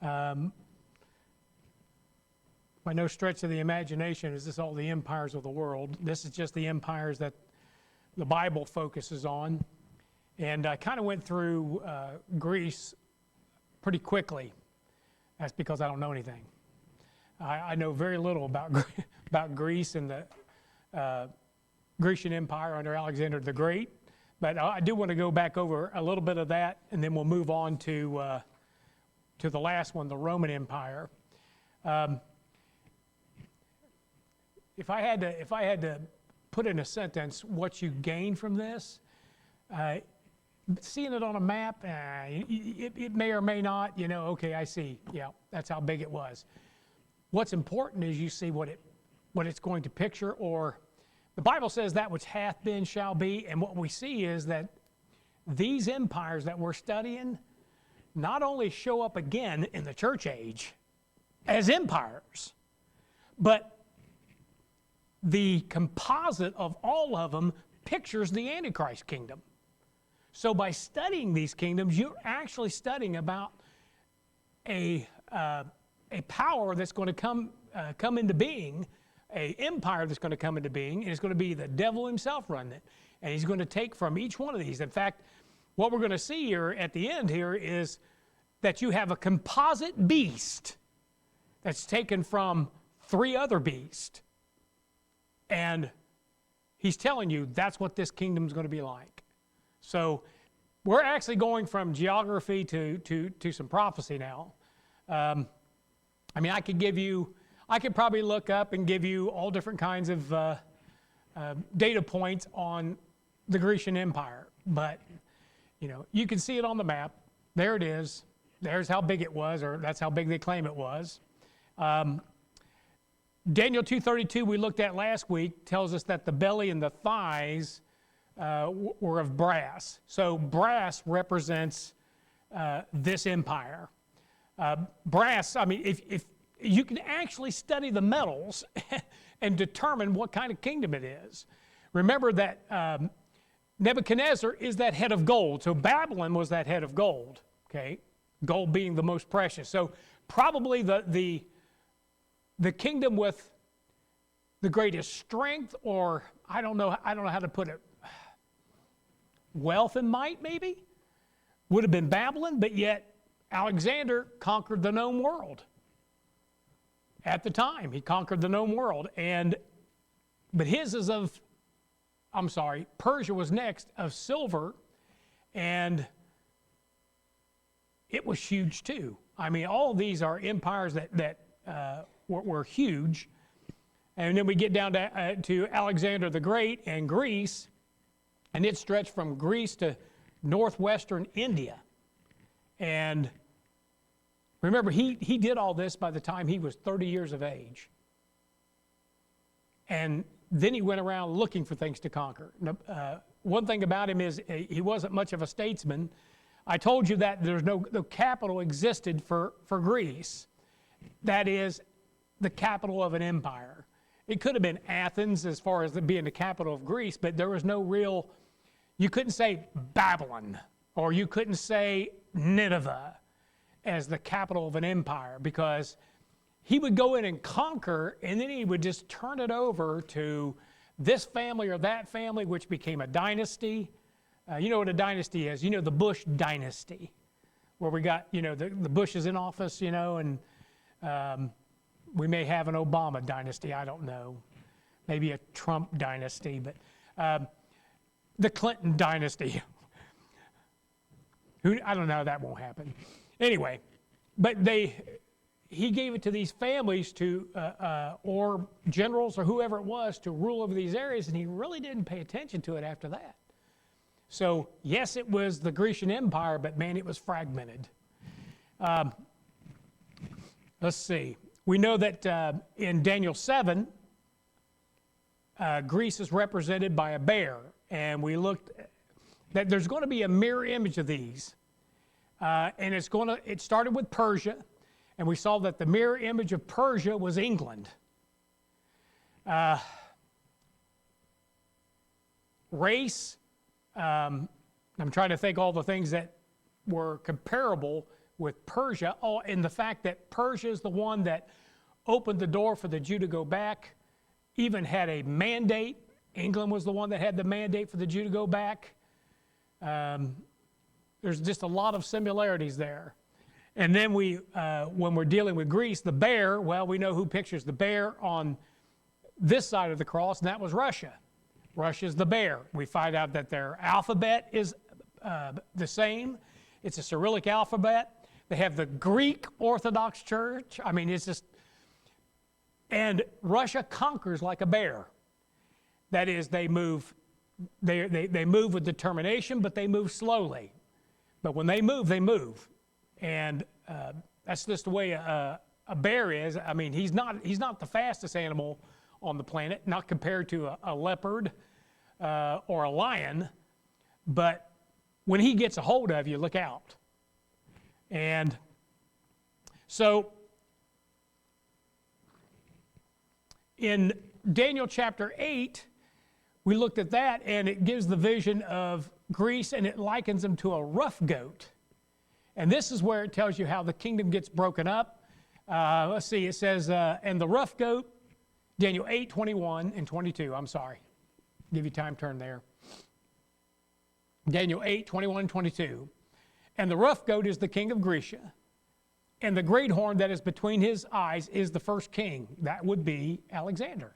Um, by no stretch of the imagination is this all the empires of the world. This is just the empires that the Bible focuses on. And I kind of went through Greece pretty quickly. That's because I don't know anything. I know very little about Greece and the Grecian Empire under Alexander the Great. But I do want to go back over a little bit of that, and then we'll move on to the last one, the Roman Empire. If I had to put in a sentence what you gain from this, seeing it on a map, it may or may not, okay, I see, yeah, that's how big it was. What's important is you see what it's going to picture, or the Bible says that which hath been shall be, and what we see is that these empires that we're studying not only show up again in the church age as empires, but the composite of all of them pictures the Antichrist kingdom. So by studying these kingdoms, you're actually studying about a power that's going to come into being, an empire that's going to come into being, and it's going to be the devil himself running it. And he's going to take from each one of these. In fact, what we're going to see here at the end here is that you have a composite beast that's taken from 3 other beasts. And he's telling you that's what this kingdom's going to be like. So we're actually going from geography to some prophecy now. I could probably look up and give you all different kinds of data points on the Grecian Empire. But, you can see it on the map. There it is. There's how big it was, or that's how big they claim it was. Daniel 2:32 we looked at last week tells us that the belly and the thighs were of brass. So brass represents this empire. Brass, if you can actually study the metals and determine what kind of kingdom it is. Remember that Nebuchadnezzar is that head of gold. So Babylon was that head of gold, okay? Gold being the most precious. So probably the kingdom with the greatest strength, or I don't know how to put it, wealth and might maybe, would have been Babylon, but yet Alexander conquered the known world. At the time, he conquered the known world, but his is Persia was next, of silver, and it was huge too. All of these are empires that were huge. And then we get down to Alexander the Great and Greece, and it stretched from Greece to northwestern India. And remember, he did all this by the time he was 30 years of age. And then he went around looking for things to conquer. One thing about him is he wasn't much of a statesman. I told you that there's no capital existed for Greece. That is the capital of an empire. It could have been Athens as far as being the capital of Greece, but there was no real, you couldn't say Babylon, or you couldn't say Nineveh as the capital of an empire, because he would go in and conquer, and then he would just turn it over to this family or that family, which became a dynasty. You know what a dynasty is. The Bush dynasty, where we got, the Bushes in office, and we may have an Obama dynasty, I don't know. Maybe a Trump dynasty, but the Clinton dynasty. I don't know how that won't happen. Anyway, but he gave it to these families or generals or whoever it was to rule over these areas, and he really didn't pay attention to it after that. So, yes, it was the Grecian Empire, but man, it was fragmented. Let's see. We know that in Daniel 7, Greece is represented by a bear, and we looked that there's going to be a mirror image of these, and it started with Persia, and we saw that the mirror image of Persia was England. Race. I'm trying to think all the things that were comparable with Persia, and the fact that Persia is the one that opened the door for the Jew to go back, even had a mandate. England was the one that had the mandate for the Jew to go back. There's just a lot of similarities there. And then when we're dealing with Greece, the bear, well, we know who pictures the bear on this side of the cross, and that was Russia. Russia's the bear. We find out that their alphabet is the same. It's a Cyrillic alphabet. They have the Greek Orthodox Church. I mean, it's just, and Russia conquers like a bear. That is, they move with determination, but they move slowly. But when they move, they move. And that's just the way a bear is. I mean, he's not the fastest animal on the planet, not compared to a leopard or a lion, but when he gets a hold of you, look out. And so in Daniel chapter 8, we looked at that, and it gives the vision of Greece, and it likens them to a rough goat. And this is where it tells you how the kingdom gets broken up. Let's see, it says, and the rough goat, Daniel 8, 21 and 22, I'm sorry. Give you time, turn there. Daniel 8, 21 and 22. And the rough goat is the king of Grecia, and the great horn that is between his eyes is the first king. That would be Alexander.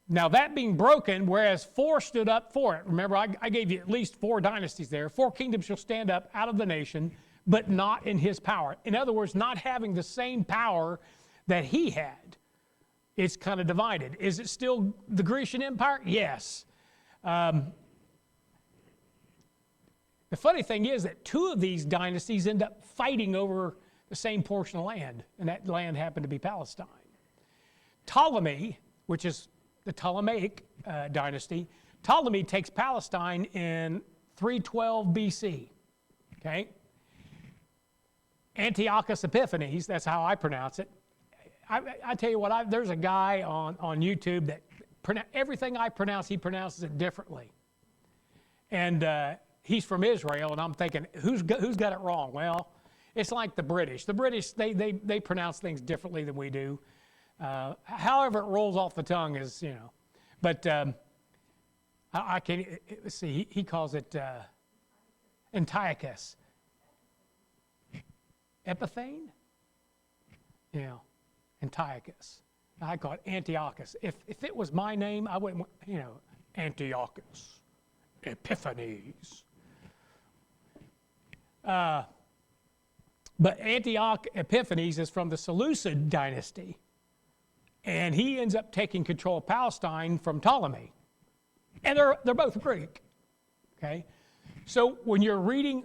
Now that being broken, whereas 4 stood up for it. Remember, I gave you at least 4 dynasties there. 4 kingdoms shall stand up out of the nation, but not in his power. In other words, not having the same power that he had. It's kind of divided. Is it still the Grecian Empire? Yes. The funny thing is that 2 of these dynasties end up fighting over the same portion of land, and that land happened to be Palestine. Ptolemy, which is the Ptolemaic dynasty, Ptolemy takes Palestine in 312 BC. Okay? Antiochus Epiphanes, that's how I pronounce it. I tell you what, there's a guy on YouTube that everything I pronounce, he pronounces it differently. And he's from Israel, and I'm thinking, who's got it wrong? Well, it's like the British. The British, they pronounce things differently than we do. However it rolls off the tongue is, but I can't, let's see, he calls it Antiochus. Epiphane? Yeah, Antiochus. I call it Antiochus. If it was my name, I wouldn't, Antiochus, Epiphanes. But Antioch Epiphanes is from the Seleucid dynasty. And he ends up taking control of Palestine from Ptolemy. And they're both Greek. Okay? So when you're reading,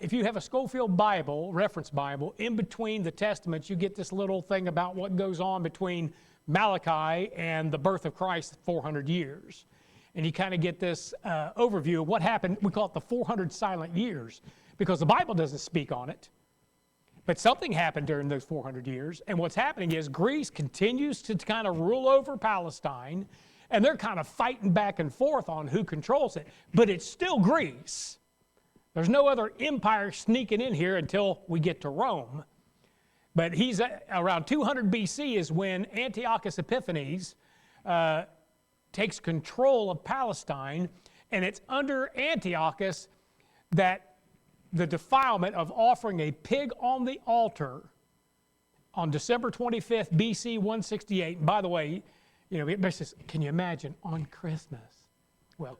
if you have a Scofield Bible, reference Bible, in between the Testaments, you get this little thing about what goes on between Malachi and the birth of Christ, 400 years. And you kind of get this overview of what happened. We call it the 400 silent years, because the Bible doesn't speak on it. But something happened during those 400 years, and what's happening is Greece continues to kind of rule over Palestine, and they're kind of fighting back and forth on who controls it, but it's still Greece. There's no other empire sneaking in here until we get to Rome. But he's around 200 BC is when Antiochus Epiphanes takes control of Palestine, and it's under Antiochus that the defilement of offering a pig on the altar on December 25th, BC 168. And by the way, can you imagine on Christmas? Well,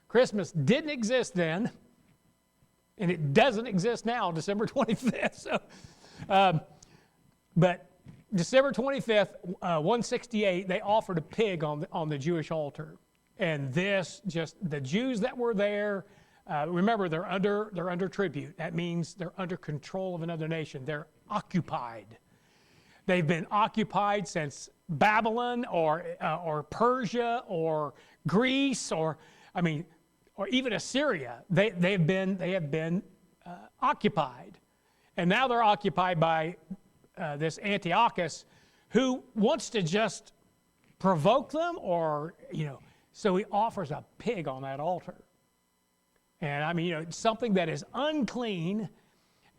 Christmas didn't exist then, and it doesn't exist now, December 25th. So, but December 25th, 168, they offered a pig on the Jewish altar. And the Jews that were there, remember, they're under tribute. That means they're under control of another nation. They're occupied. They've been occupied since Babylon or Persia or Greece or even Assyria. They have been occupied, and now they're occupied by this Antiochus, who wants to just provoke them, so he offers a pig on that altar. And I mean, it's something that is unclean,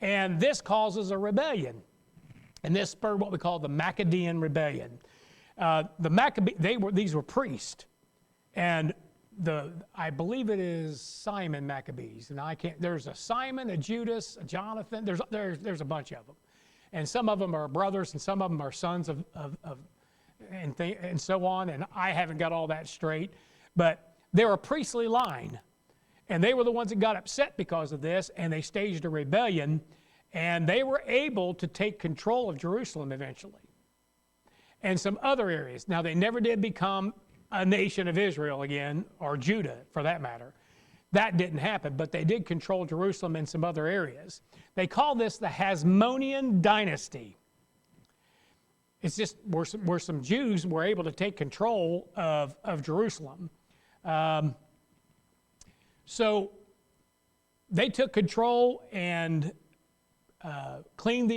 and this causes a rebellion. And this spurred what we call the Maccabean Rebellion. These were priests, and I believe it is Simon Maccabees, and there's a Simon, a Judas, a Jonathan, there's a bunch of them. And some of them are brothers, and some of them are sons and so on, and I haven't got all that straight. But they're a priestly line, and they were the ones that got upset because of this, and they staged a rebellion, and they were able to take control of Jerusalem eventually, and some other areas. Now, they never did become a nation of Israel again, or Judah for that matter. That didn't happen, but they did control Jerusalem and some other areas. They call this the Hasmonean dynasty. It's just where some Jews were able to take control of Jerusalem. So they took control and cleaned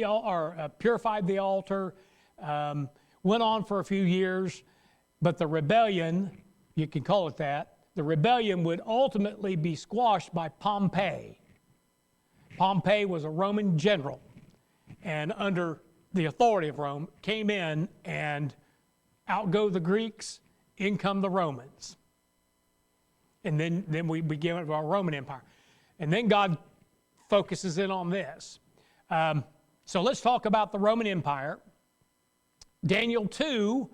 purified the altar, went on for a few years, but the rebellion, you can call it that, the rebellion would ultimately be squashed by Pompey. Pompey was a Roman general, and under the authority of Rome, came in and outgo the Greeks, in come the Romans. And then we begin with our Roman Empire. And then God focuses in on this. So let's talk about the Roman Empire. Daniel 2,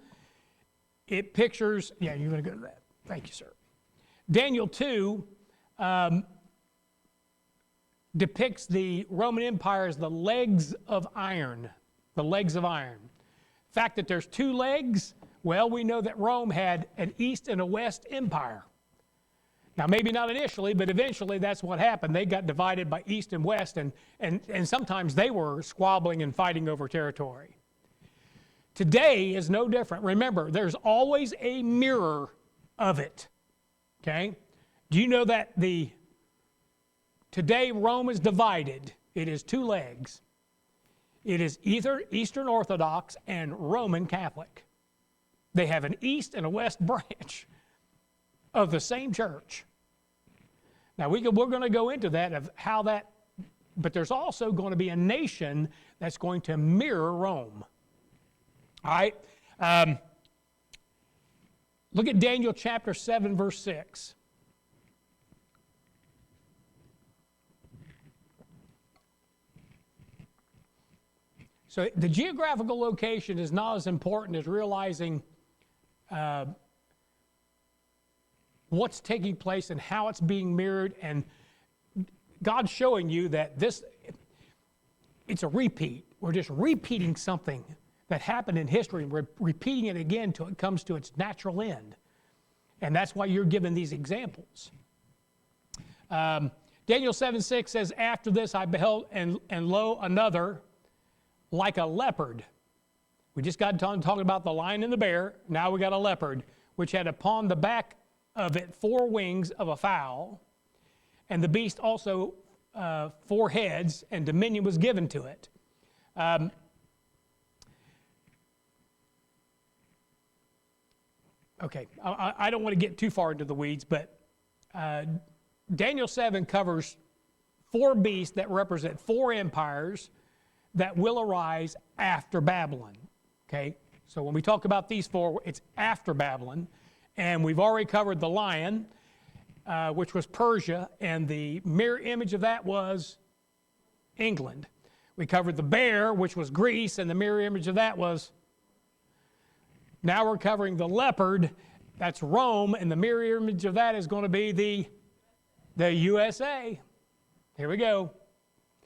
it pictures, yeah, you're going to go to that. Thank you, sir. Daniel 2 depicts the Roman Empire as the legs of iron. The legs of iron. The fact that there's two legs, well, we know that Rome had an East and a West empire. Now, maybe not initially, but eventually that's what happened. They got divided by East and West, and sometimes they were squabbling and fighting over territory. Today is no different. Remember, there's always a mirror of it. Okay? Do you know that today Rome is divided? It is two legs. It is either Eastern Orthodox and Roman Catholic. They have an East and a West branch of the same church. Now, we're going to go into that, of how that, but there's also going to be a nation that's going to mirror Rome. All right? Look at Daniel chapter 7, verse 6. So the geographical location is not as important as realizing what's taking place and how it's being mirrored, and God's showing you that it's a repeat. We're just repeating something that happened in history, and we're repeating it again till it comes to its natural end. And that's why you're given these examples. Daniel 7:6 says, after this I beheld, and lo, another, like a leopard. We just got done talking about the lion and the bear. Now we got a leopard, which had upon the back of it 4 wings of a fowl, and the beast also 4 heads, and dominion was given to it. Okay, I don't want to get too far into the weeds, but Daniel 7 covers 4 beasts that represent 4 empires that will arise after Babylon. Okay, so when we talk about these 4, it's after Babylon. And we've already covered the lion, which was Persia, and the mirror image of that was England. We covered the bear, which was Greece, and the mirror image of that was... Now we're covering the leopard, that's Rome, and the mirror image of that is going to be the USA. Here we go.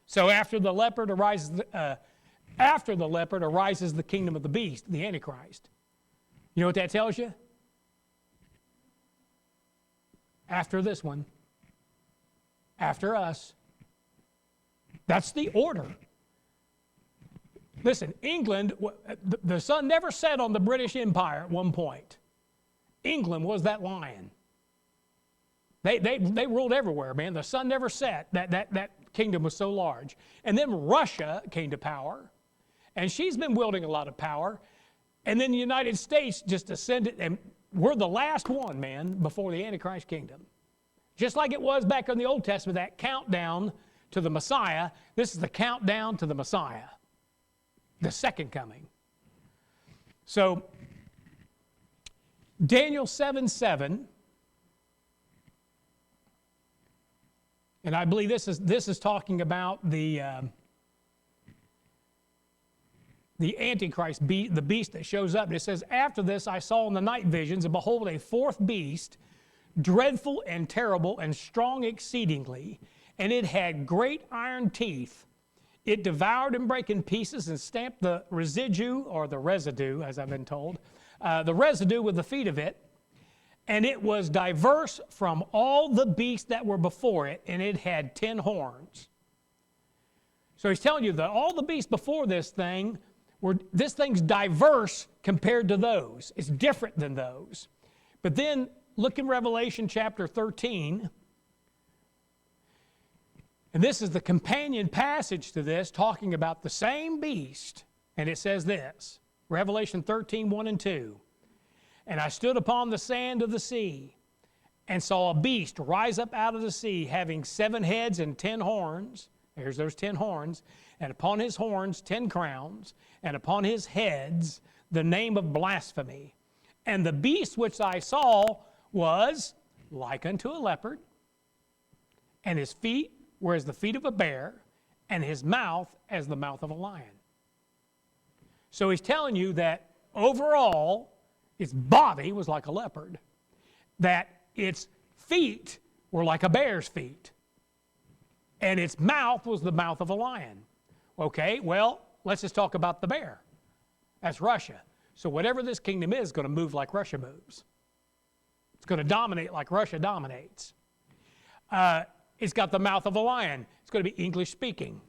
So after the leopard arises the kingdom of the beast, the Antichrist. You know what that tells you? After this one, after us. That's the order. Listen, England, the sun never set on the British Empire at one point. England was that lion. They ruled everywhere, man. The sun never set. That kingdom was so large. And then Russia came to power, and she's been wielding a lot of power. And then the United States just ascended, and we're the last one, man, before the Antichrist kingdom. Just like it was back in the Old Testament, that countdown to the Messiah, this is the countdown to the Messiah, the second coming. So, Daniel 7:7, and I believe this is talking about the Antichrist, the beast that shows up. And it says, "After this I saw in the night visions, and behold, a fourth beast, dreadful and terrible and strong exceedingly, and it had great iron teeth. It devoured and brake in pieces and stamped the residue," or the residue, as I've been told, the residue with the feet of it. "And it was diverse from all the beasts that were before it, and it had 10 horns." So he's telling you that all the beasts before this thing's diverse compared to those. It's different than those. But then look in Revelation chapter 13. And this is the companion passage to this, talking about the same beast. And it says this, Revelation 13, 1 and 2. "And I stood upon the sand of the sea, and saw a beast rise up out of the sea, having 7 heads and 10 horns." There's those 10 horns. "And upon his horns 10 crowns, and upon his heads the name of blasphemy. And the beast which I saw was like unto a leopard, and his feet were as the feet of a bear, and his mouth as the mouth of a lion." So he's telling you that overall, its body was like a leopard, that its feet were like a bear's feet, and its mouth was the mouth of a lion. Okay, well, let's just talk about the bear. That's Russia. So whatever this kingdom is going to move like Russia moves. It's going to dominate like Russia dominates. It's got the mouth of a lion. It's going to be English speaking.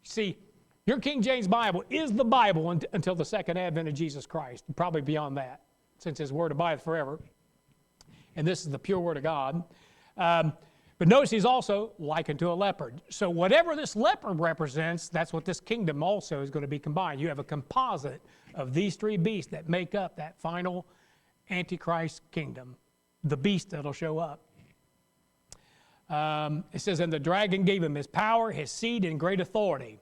See, your King James Bible is the Bible until the second advent of Jesus Christ, probably beyond that, since his word abideth forever. And this is the pure word of God. But notice he's also likened to a leopard. So whatever this leopard represents, that's what this kingdom also is going to be combined. You have a composite of these 3 beasts that make up that final Antichrist kingdom, the beast that'll show up. It says, "And the dragon gave him his power, his seed, and great authority."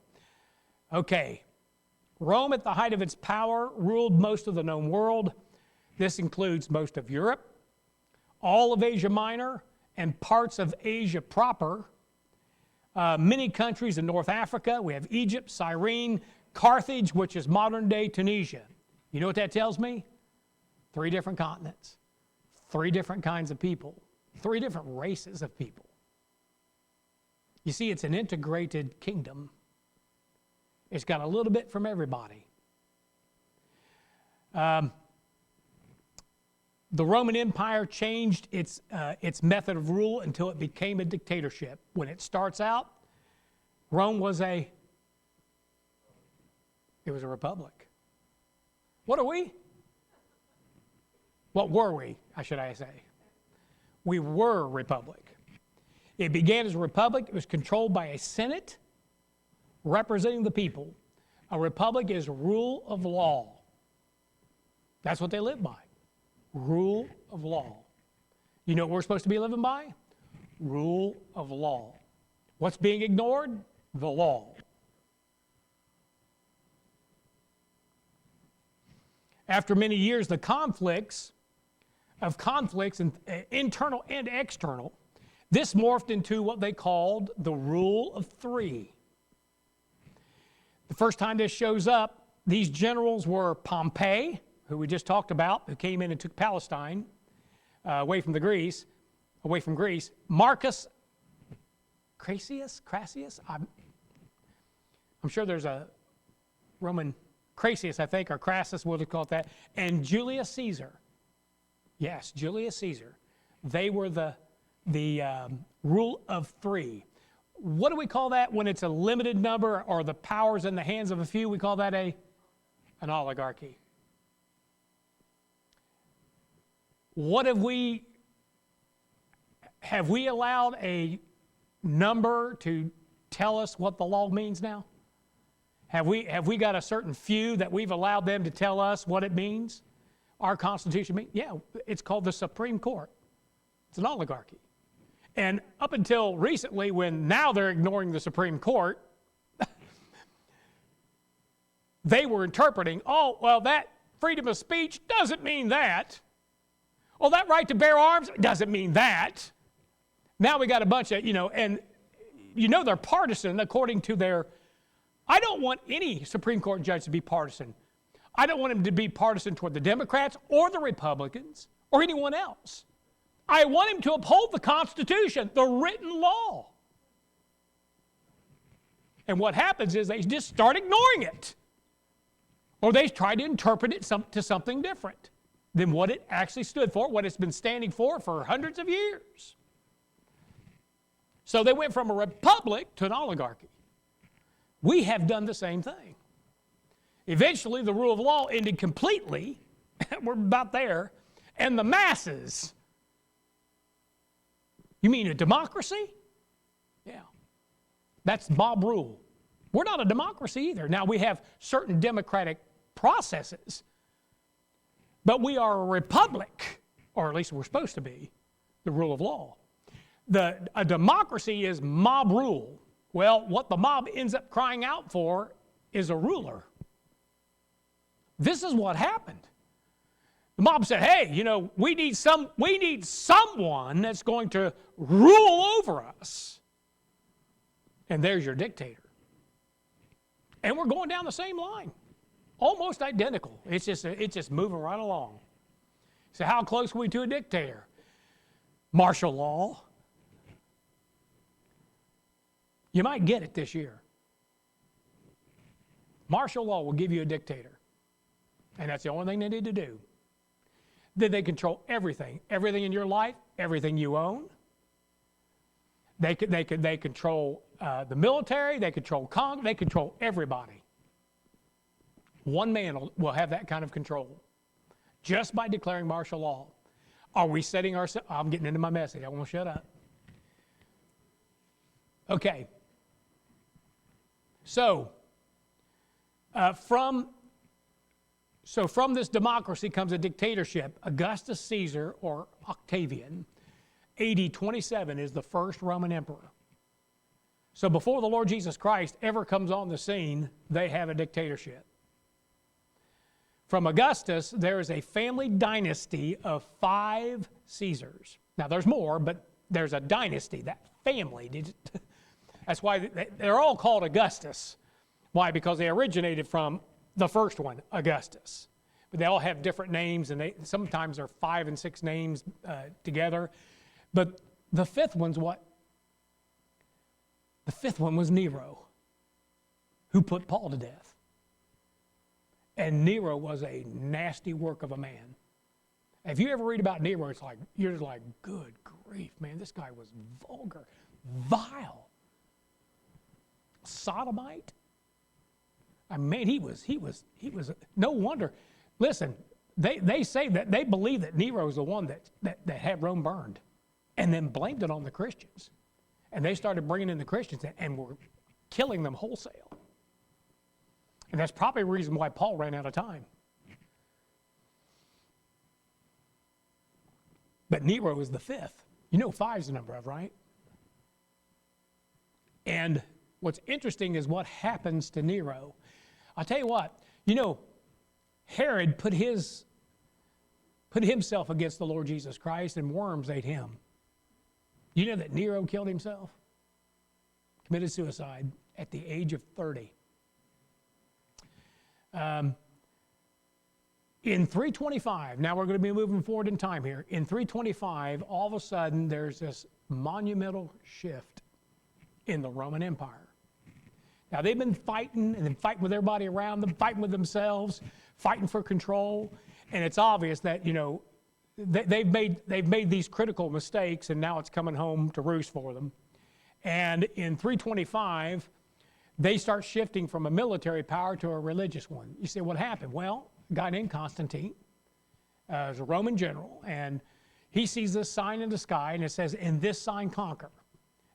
Okay, Rome at the height of its power ruled most of the known world. This includes most of Europe, all of Asia Minor, and parts of Asia proper, many countries in North Africa. We have Egypt, Cyrene, Carthage, which is modern-day Tunisia. You know what that tells me? 3 different continents, 3 different kinds of people, 3 different races of people. You see, it's an integrated kingdom. It's got a little bit from everybody. The Roman Empire changed its method of rule until it became a dictatorship. When it starts out, Rome was a republic. What are we? What were we, should I say? We were a republic. It began as a republic. It was controlled by a senate representing the people. A republic is rule of law. That's what they live by. Rule of law. You know what we're supposed to be living by? Rule of law. What's being ignored? The law. After many years, the conflicts, and internal and external, this morphed into what they called the rule of 3. The first time this shows up, these generals were Pompey, who we just talked about, who came in and took Palestine away from Greece. Marcus Crassus. I'm sure there's a Roman Crassus, I think, or Crassus, we'll call it that, and Julius Caesar. Yes, Julius Caesar. They were the rule of 3. What do we call that when it's a limited number or the power's in the hands of a few? We call that an oligarchy. What have we allowed a number to tell us what the law means now? Have we got a certain few that we've allowed them to tell us what it means? Our Constitution means? Yeah, it's called the Supreme Court. It's an oligarchy. And up until recently, when now they're ignoring the Supreme Court, they were interpreting, oh, well, that freedom of speech doesn't mean that. Well, that right to bear arms doesn't mean that. Now we got a bunch of, and they're partisan according to their, I don't want any Supreme Court judge to be partisan. I don't want him to be partisan toward the Democrats or the Republicans or anyone else. I want him to uphold the Constitution, the written law. And what happens is they just start ignoring it. Or they try to interpret it to something different than what it actually stood for, what it's been standing for hundreds of years. So they went from a republic to an oligarchy. We have done the same thing. Eventually, the rule of law ended completely. We're about there. And the masses. You mean a democracy? Yeah. That's mob rule. We're not a democracy either. Now, we have certain democratic processes, but we are a republic, or at least we're supposed to be, the rule of law. A democracy is mob rule. Well, what the mob ends up crying out for is a ruler. This is what happened. The mob said, hey, we need someone that's going to rule over us. And there's your dictator. And we're going down the same line. Almost identical. It's just moving right along. So how close are we to a dictator? Martial law. You might get it this year. Martial law will give you a dictator. And that's the only thing they need to do. Then they control everything. Everything in your life, everything you own. They control the military, they control Congress, they control everybody. One man will have that kind of control just by declaring martial law. Are we setting ourselves? I'm getting into my message. I won't shut up. Okay. So from this democracy comes a dictatorship. Augustus Caesar, or Octavian, AD 27 is the first Roman emperor. So before the Lord Jesus Christ ever comes on the scene, they have a dictatorship. From Augustus, there is a family dynasty of 5 Caesars. Now there's more, but there's a dynasty, that family. That's why they're all called Augustus. Why? Because they originated from the first one, Augustus. But they all have different names, and sometimes they're 5 and 6 names together. But the fifth one's what? The fifth one was Nero, who put Paul to death. And Nero was a nasty work of a man. If you ever read about Nero, you're just like, good grief, man, this guy was vulgar, vile, sodomite. I mean, he was no wonder. Listen, they say that they believe that Nero is the one that had Rome burned, and then blamed it on the Christians. And they started bringing in the Christians and were killing them wholesale. And that's probably the reason why Paul ran out of time. But Nero is the fifth. 5 is the number of, right? And what's interesting is what happens to Nero. I'll tell you what, Herod put himself against the Lord Jesus Christ, and worms ate him. You know that Nero killed himself? Committed suicide at the age of 30. In 325, now we're going to be moving forward in time here. In 325, all of a sudden, there's this monumental shift in the Roman Empire. Now, they've been fighting with everybody around them, fighting with themselves, fighting for control. And it's obvious that, they've made these critical mistakes, and now it's coming home to roost for them. And in 325, they start shifting from a military power to a religious one. You say, what happened? Well, a guy named Constantine was a Roman general, and he sees this sign in the sky, and it says, "In this sign conquer."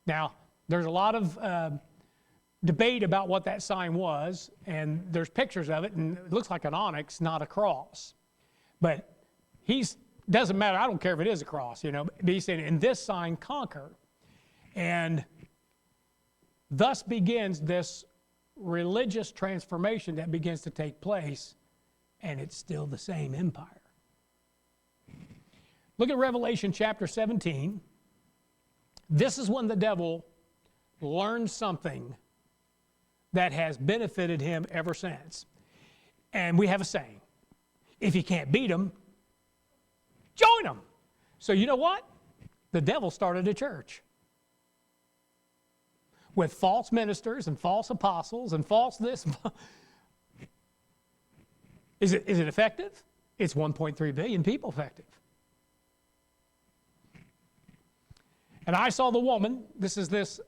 Now, there's a lot of debate about what that sign was, and there's pictures of it, and it looks like an onyx, not a cross. But he's doesn't matter. I don't care if it is a cross, But he's saying, in this sign conquer. And thus begins this religious transformation that begins to take place, and it's still the same empire. Look at Revelation chapter 17. This is when the devil learned something that has benefited him ever since. And we have a saying, if you can't beat him, join him. So you know what? The devil started a church with false ministers and false apostles and false this. Is it effective? It's 1.3 billion people effective. And I saw the woman, this is this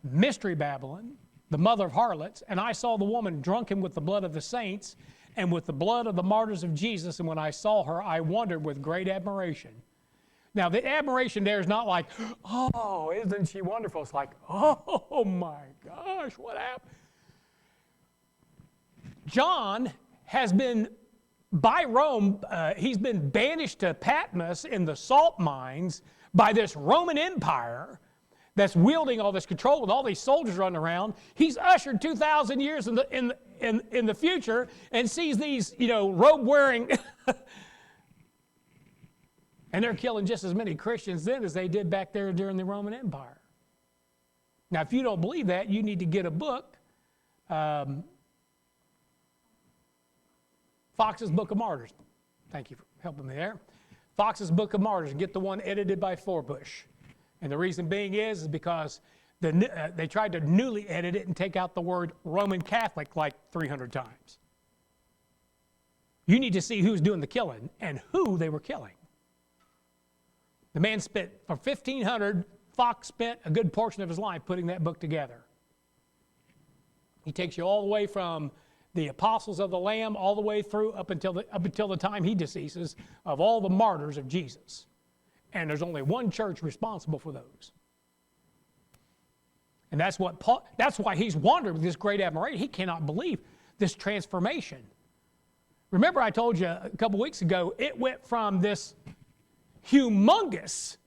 mystery Babylon, the mother of harlots, and I saw the woman drunken with the blood of the saints and with the blood of the martyrs of Jesus, and when I saw her, I wondered with great admiration. Now, the admiration there is not like, oh, isn't she wonderful? It's like, oh my gosh, what happened? John has been, by Rome, he's been banished to Patmos in the salt mines by this Roman Empire that's wielding all this control with all these soldiers running around. He's ushered 2,000 years in the future and sees these, robe-wearing, and they're killing just as many Christians then as they did back there during the Roman Empire. Now, if you don't believe that, you need to get a book, Fox's Book of Martyrs. Thank you for helping me there. Fox's Book of Martyrs, and get the one edited by Forbush. And the reason being is because they tried to newly edit it and take out the word Roman Catholic like 300 times. You need to see who's doing the killing and who they were killing. The man spent, for 1,500, Fox spent a good portion of his life putting that book together. He takes you all the way from the apostles of the Lamb all the way through up until the time he deceases of all the martyrs of Jesus. And there's only one church responsible for those. And that's why he's wondered with this great admiration. He cannot believe this transformation. Remember I told you a couple weeks ago, it went from this humongous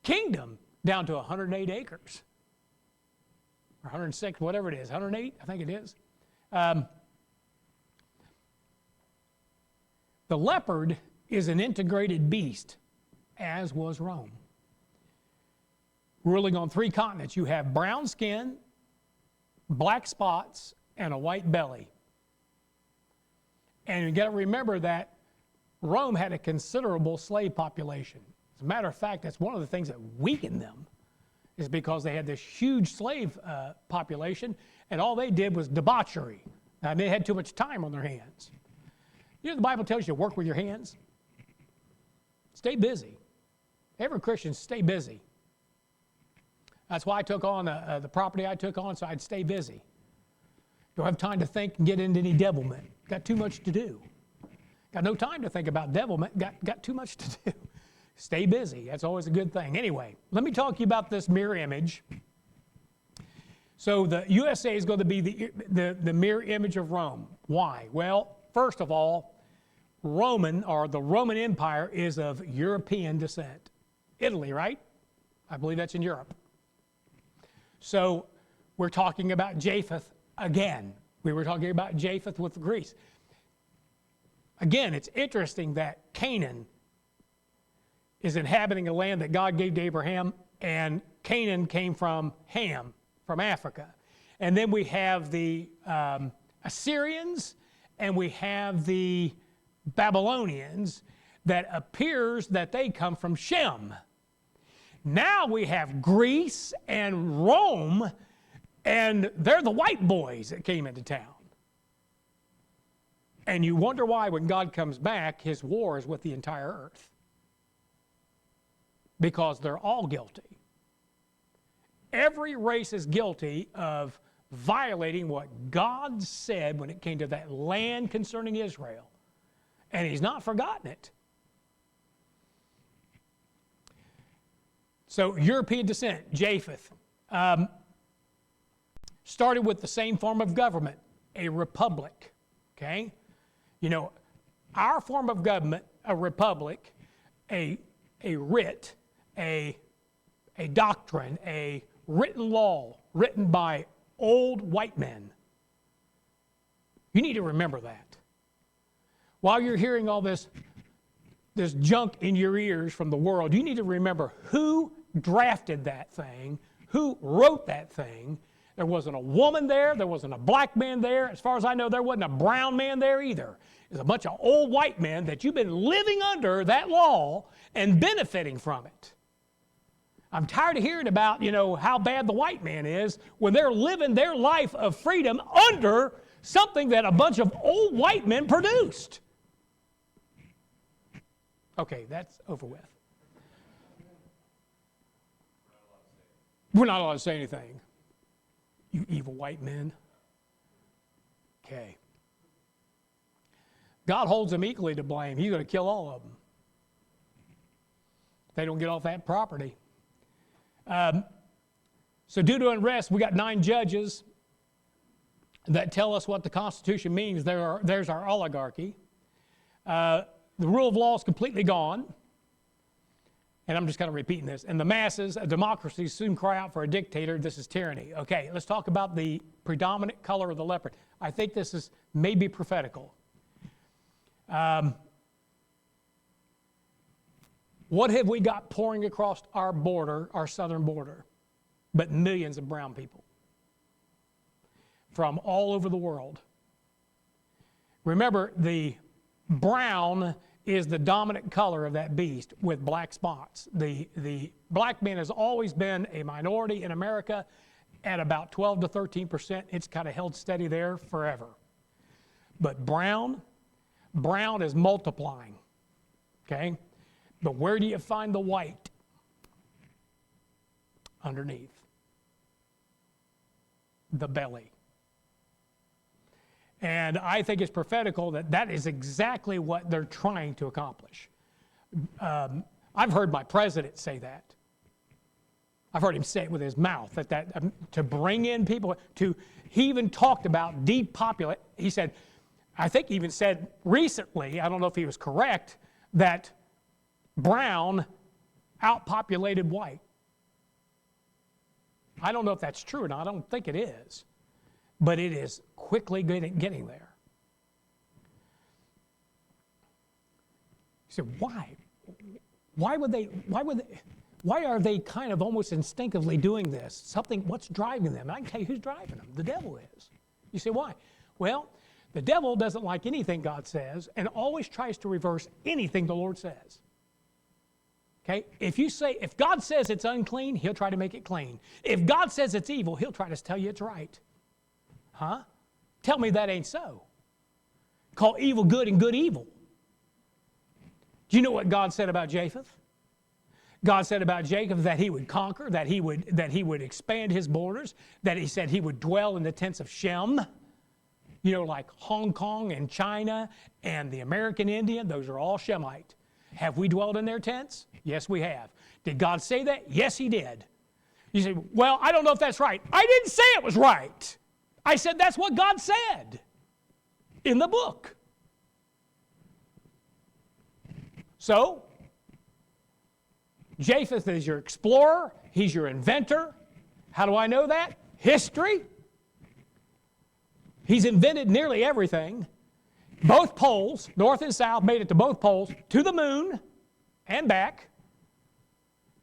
kingdom down to 108 acres. Or 106, whatever it is, 108, I think it is. The leopard is an integrated beast, as was Rome. Ruling on 3 continents, you have brown skin, black spots, and a white belly. And you got to remember that Rome had a considerable slave population. As a matter of fact, that's one of the things that weakened them, is because they had this huge slave population, and all they did was debauchery. Now, they had too much time on their hands. The Bible tells you to work with your hands. Stay busy. Every Christian, stay busy. That's why I took on the property I took on, so I'd stay busy. Don't have time to think and get into any devilment. Got too much to do. Got no time to think about devilment. Got too much to do. Stay busy. That's always a good thing. Anyway, let me talk to you about this mirror image. So the USA is going to be the mirror image of Rome. Why? Well, first of all, the Roman Empire is of European descent. Italy, right? I believe that's in Europe. So we're talking about Japheth again. We were talking about Japheth with Greece. Again, it's interesting that Canaan is inhabiting a land that God gave to Abraham, and Canaan came from Ham, from Africa. And then we have the Assyrians, and we have the Babylonians, that appears that they come from Shem. Now we have Greece and Rome, and they're the white boys that came into town. And you wonder why when God comes back, his war is with the entire earth. Because they're all guilty. Every race is guilty of violating what God said when it came to that land concerning Israel. And he's not forgotten it. So European descent, Japheth, started with the same form of government, a republic, okay? Our form of government a republic, a writ, a doctrine, a written law written by old white men. You need to remember that. While you're hearing all this junk in your ears from the world, you need to remember who drafted that thing, who wrote that thing. There wasn't a woman there. There wasn't a black man there. As far as I know, there wasn't a brown man there either. It's a bunch of old white men that you've been living under that law and benefiting from it. I'm tired of hearing about, how bad the white man is when they're living their life of freedom under something that a bunch of old white men produced. Okay, that's over with. We're not allowed to say anything. You evil white men. Okay. God holds them equally to blame. He's going to kill all of them. If they don't get off that property. So due to unrest, we got 9 judges that tell us what the Constitution means. There's our oligarchy. The rule of law is completely gone. And I'm just kind of repeating this. And the masses, a democracy, soon cry out for a dictator. This is tyranny. Okay, let's talk about the predominant color of the leopard. I think this is maybe prophetical. What have we got pouring across our border, our southern border, but millions of brown people from all over the world? Remember, the brown is the dominant color of that beast with black spots. The black man has always been a minority in America at about 12 to 13%. It's kind of held steady there forever. But brown is multiplying, okay? But where do you find the white? Underneath. The belly. And I think it's prophetical that is exactly what they're trying to accomplish. I've heard my president say that. I've heard him say it with his mouth, that to bring in people, he even talked about depopulate. He said, I think he even said recently, I don't know if he was correct, that brown outpopulated white. I don't know if that's true or not. I don't think it is. But it is quickly getting there. You say, why? Why are they kind of almost instinctively doing this? What's driving them? And I can tell you who's driving them. The devil is. You say, why? Well, the devil doesn't like anything God says and always tries to reverse anything the Lord says. Okay? If God says it's unclean, he'll try to make it clean. If God says it's evil, he'll try to tell you it's right. Huh? Tell me that ain't so. Call evil good and good evil. Do you know what God said about Japheth? God said about Jacob that he would conquer, that he would expand his borders, that he said he would dwell in the tents of Shem. Like Hong Kong and China and the American Indian, those are all Shemite. Have we dwelled in their tents? Yes, we have. Did God say that? Yes, he did. You say, well, I don't know if that's right. I didn't say it was right. I said that's what God said in the book. So, Japheth is your explorer. He's your inventor. How do I know that? History. He's invented nearly everything. Both poles, north and south, made it to both poles, to the moon and back.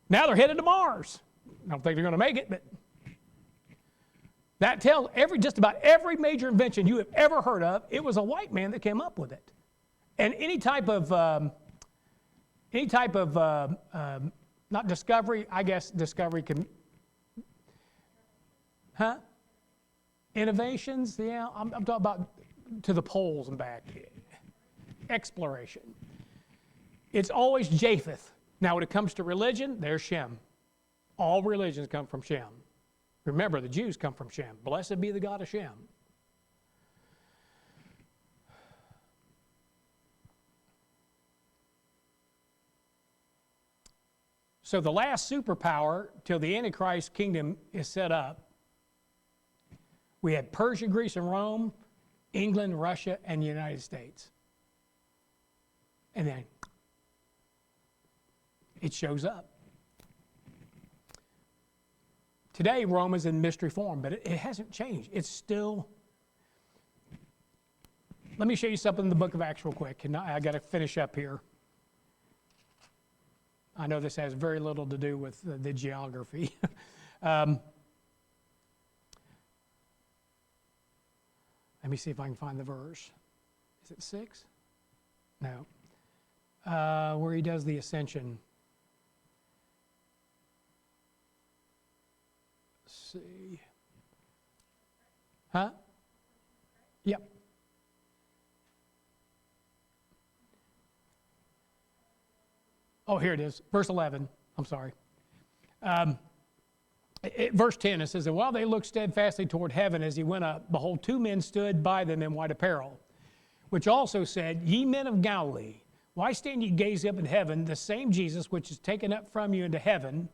Now they're headed to Mars. I don't think they're going to make it, but that tells just about every major invention you have ever heard of, it was a white man that came up with it. And any type of not discovery, I guess discovery can, innovations, yeah, I'm talking about to the poles and back. Exploration. It's always Japheth. Now when it comes to religion, there's Shem. All religions come from Shem. Remember, the Jews come from Shem. Blessed be the God of Shem. So the last superpower till the Antichrist kingdom is set up, we had Persia, Greece, and Rome, England, Russia, and the United States. And then It shows up. Today, Rome is in mystery form, but it hasn't changed. It's still. Let me show you something in the book of Acts real quick, and I got to finish up here. I know this has very little to do with the geography. Let me see if I can find the verse. Is it 6? No. Where he does the ascension. Let's see. Huh? Yep. Oh, here it is. Verse 11. I'm sorry. Verse 10, it says, "And while they looked steadfastly toward heaven as he went up, behold, 2 men stood by them in white apparel, which also said, Ye men of Galilee, why stand ye gazing up in heaven? The same Jesus which is taken up from you into heaven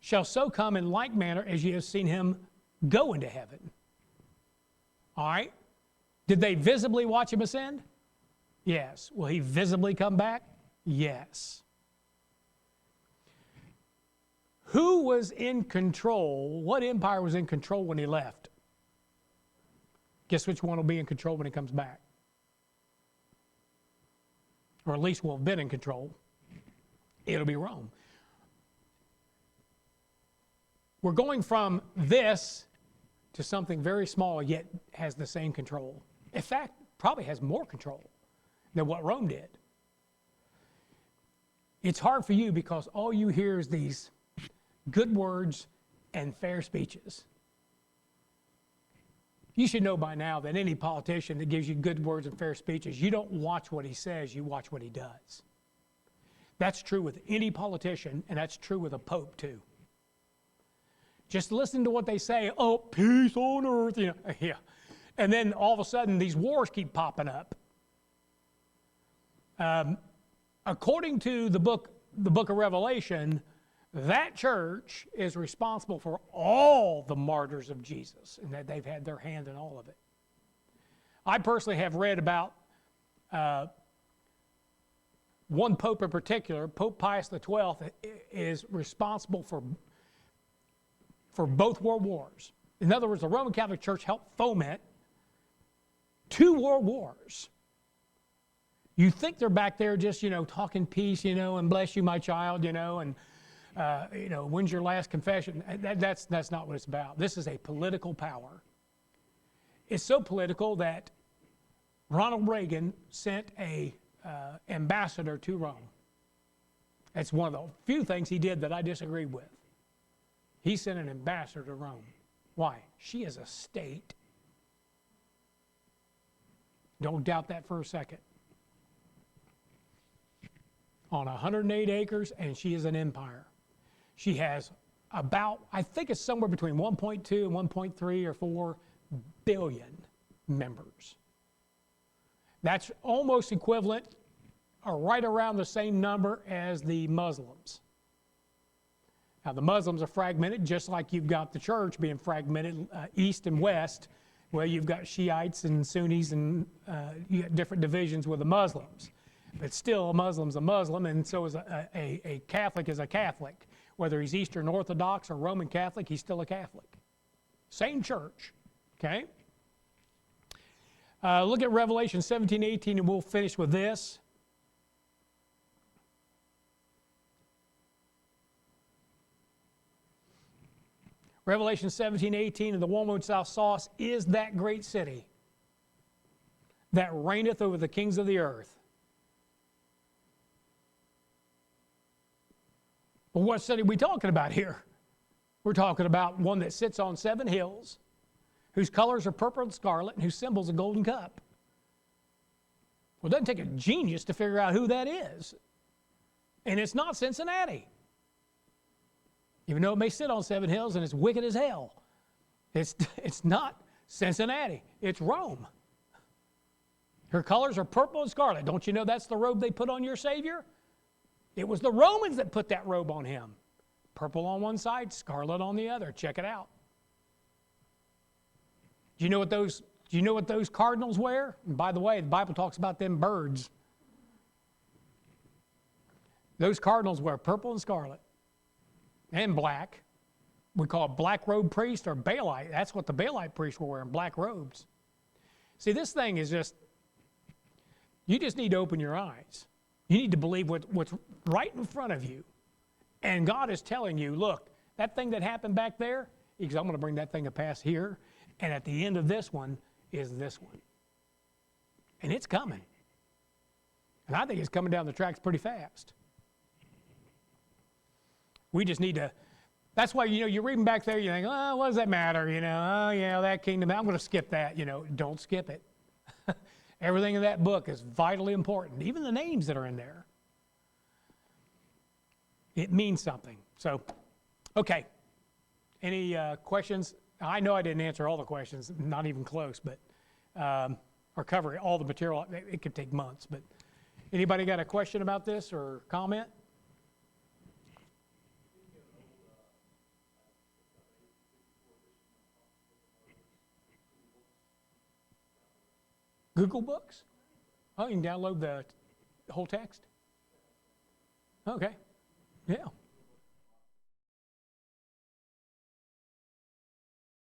shall so come in like manner as ye have seen him go into heaven." All right? Did they visibly watch him ascend? Yes. Will he visibly come back? Yes. Who was in control? What empire was in control when he left? Guess which one will be in control when he comes back? Or at least will have been in control. It'll be Rome. We're going from this to something very small, yet has the same control. In fact, probably has more control than what Rome did. It's hard for you because all you hear is these good words and fair speeches. You should know by now that any politician that gives you good words and fair speeches, you don't watch what he says, you watch what he does. That's true with any politician, and that's true with a pope too. Just listen to what they say. Oh, peace on earth, yeah. And then all of a sudden, these wars keep popping up. According to the book of Revelation, that church is responsible for all the martyrs of Jesus, and that they've had their hand in all of it. I personally have read about one pope in particular, Pope Pius XII, is responsible for both world wars. In other words, the Roman Catholic Church helped foment 2 world wars. You think they're back there just, talking peace, and bless you, my child, and when's your last confession? That's not what it's about. This is a political power. It's so political that Ronald Reagan sent a ambassador to Rome. That's one of the few things he did that I disagree with. He sent an ambassador to Rome. Why? She is a state. Don't doubt that for a second. On 108 acres, and she is an empire. She has about, I think it's somewhere between 1.2 and 1.3 or 4 billion members. That's almost equivalent, or right around the same number as the Muslims. Now, the Muslims are fragmented, just like you've got the church being fragmented east and west. Well, you've got Shiites and Sunnis, and you got different divisions with the Muslims. But still, a Muslim's a Muslim, and so is a Catholic is a Catholic. Whether he's Eastern Orthodox or Roman Catholic, he's still a Catholic. Same church, okay? Look at Revelation 17:18, and we'll finish with this. Revelation 17:18, and the woman which thou sawest is that great city that reigneth over the kings of the earth. Well, what city are we talking about here? We're talking about one that sits on 7 hills, whose colors are purple and scarlet, and whose symbol is a golden cup. Well, it doesn't take a genius to figure out who that is. And it's not Cincinnati. Even though it may sit on 7 hills and it's wicked as hell. It's not Cincinnati. It's Rome. Her colors are purple and scarlet. Don't you know that's the robe they put on your Savior? It was the Romans that put that robe on him. Purple on one side, scarlet on the other. Check it out. Do you know what those cardinals wear? And by the way, the Bible talks about them birds. Those cardinals wear purple and scarlet and black. We call it black robe priest or Baalite. That's what the Baalite priests were wearing, black robes. See, this thing is just, you just need to open your eyes. You need to believe what's right in front of you. And God is telling you, look, that thing that happened back there, he goes, I'm going to bring that thing to pass here. And at the end of this one is this one. And it's coming. And I think it's coming down the tracks pretty fast. We just need to, that's why, you're reading back there, you think, oh, what does that matter? Oh, yeah, that kingdom, I'm going to skip that. Don't skip it. Everything in that book is vitally important, even the names that are in there. It means something. So, okay. Any questions? I know I didn't answer all the questions, not even close, but, or cover all the material. It could take months, but anybody got a question about this or comment? Google Books? Oh, you can download the whole text? Okay. Yeah.